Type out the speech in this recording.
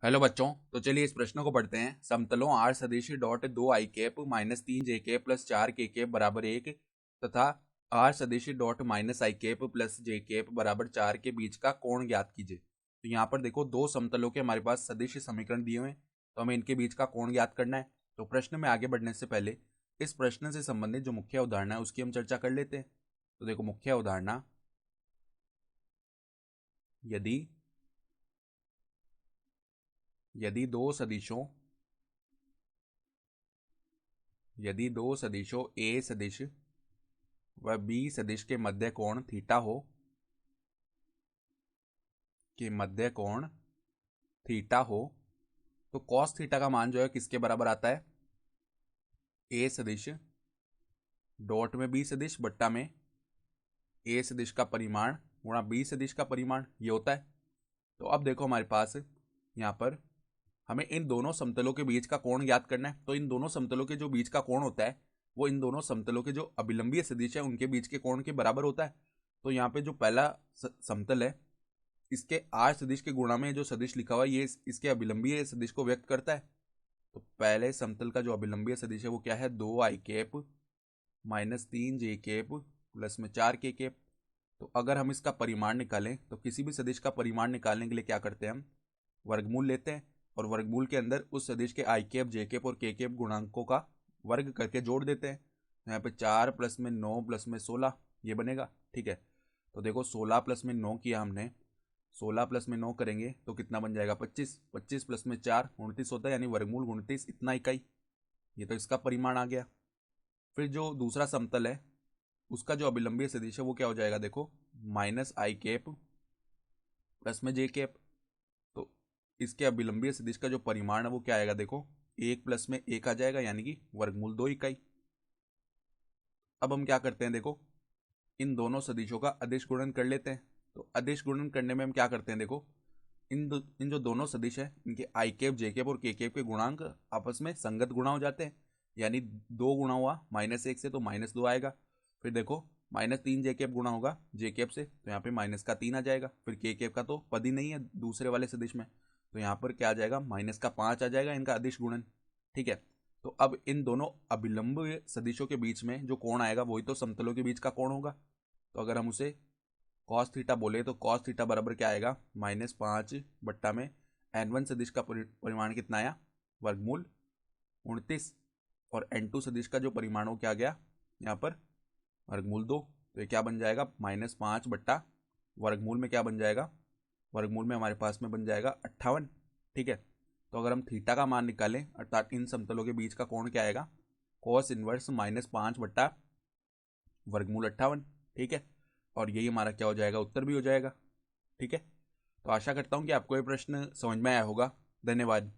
Hello बच्चों, तो चलिए इस प्रश्न को पढ़ते हैं। समतलों आर सदिश डॉट दो आई कैप माइनस तीन जे कैप प्लस चार के कैप बराबर एक तथा आर सदिश डॉट माइनस आई कैप प्लस जे कैप बराबर चार के बीच का कोण ज्ञात कीजिए। तो यहाँ पर देखो, दो समतलों के हमारे पास सदिश समीकरण दिए हुए हैं, तो हमें इनके बीच का कोण ज्ञात करना है। तो प्रश्न में आगे बढ़ने से पहले इस प्रश्न से संबंधित जो मुख्य अवधारणा है उसकी हम चर्चा कर लेते हैं। तो देखो, मुख्य अवधारणा, यदि यदि दो सदिशों यदि दो सदिशों ए सदिश व बी सदिश के मध्य कोण थीटा हो तो कॉस थीटा का मान जो है किसके बराबर आता है? ए सदिश डॉट में बी सदिश बट्टा में ए सदिश का परिमाण गुणा बी सदिश का परिमाण, ये होता है। तो अब देखो, हमारे पास यहाँ पर हमें इन दोनों समतलों के बीच का कोण ज्ञात करना है। तो इन दोनों समतलों के जो बीच का कोण होता है वो इन दोनों समतलों के जो अभिलंबीय सदिश है उनके बीच के कोण के बराबर होता है। तो यहाँ पे जो पहला समतल है, इसके आर सदिश के गुणा में जो सदिश लिखा हुआ है ये इसके अभिलंबीय सदिश को व्यक्त करता है। तो पहले समतल का जो अभिलंबीय सदिश है वो क्या है? दो आई कैप माइनस तीन जे कैप प्लस में चार के कैप। तो अगर हम इसका परिमाण निकालें तो किसी भी सदिश का परिमाण निकालने के लिए क्या करते हैं? हम वर्गमूल लेते हैं और वर्गमूल के अंदर उस सदिश के आई कैप, जे कैप और के कैप गुणांकों का वर्ग करके जोड़ देते हैं। यहाँ पे चार प्लस में नौ प्लस में 16 ये बनेगा। ठीक है, तो देखो 16 प्लस में 9 किया हमने, 16 प्लस में 9 करेंगे तो कितना बन जाएगा? 25। 25 प्लस में 4 29 होता है, यानी वर्गमूल 29 इतना इकाई। ये तो इसका परिमाण आ गया। फिर जो दूसरा समतल है उसका जो अभिलंबीय सदिश है वो क्या हो जाएगा? देखो, माइनस आई कैप प्लस में जे कैप। तो इसके अभिलंबीय सदिश का जो परिमाण है वो क्या आएगा? देखो, एक प्लस में एक आ जाएगा, यानी कि वर्गमूल 2 इकाई। अब हम क्या करते हैं? देखो, इन दोनों सदिशों का अदिश गुणन कर लेते हैं। तो अदिश गुणन करने में हम क्या करते हैं? देखो, इन जो दोनों सदिश है इनके आई कैप, जे कैप और के कैप के गुणांक आपस में संगत गुणा हो जाते हैं। यानी दो गुणा हुआ माइनस एक से तो माइनस दो आएगा। फिर देखो, माइनस तीन जे कैप गुणा होगा जे कैप से तो यहाँ पे माइनस का तीन आ जाएगा। फिर के कैप का तो पद ही नहीं है दूसरे वाले सदिश में, तो यहाँ पर क्या आ जाएगा? माइनस का पाँच आ जाएगा इनका अदिश गुणन। ठीक है, तो अब इन दोनों अभिलंब सदिशों के बीच में जो कोण आएगा वही तो समतलों के बीच का कोण होगा। तो अगर हम उसे कॉस थीटा बोले तो कॉस थीटा बराबर क्या आएगा? -5 बट्टा में n1 सदिश का परिमाण कितना आया? वर्गमूल 29। और n2 सदिश का जो परिमाण हो क्या गया यहाँ पर? वर्गमूल 2। तो ये क्या बन जाएगा? -5 बट्टा वर्गमूल में क्या बन जाएगा? वर्गमूल में हमारे पास में बन जाएगा 58। ठीक है, तो अगर हम थीटा का मान निकालें अर्थात इन समतलों के बीच का कोण क्या आएगा? कॉस इनवर्स -5 बट्टा वर्गमूल 58। ठीक है, और यही हमारा क्या हो जाएगा? उत्तर भी हो जाएगा। ठीक है, तो आशा करता हूँ कि आपको ये प्रश्न समझ में आया होगा। धन्यवाद।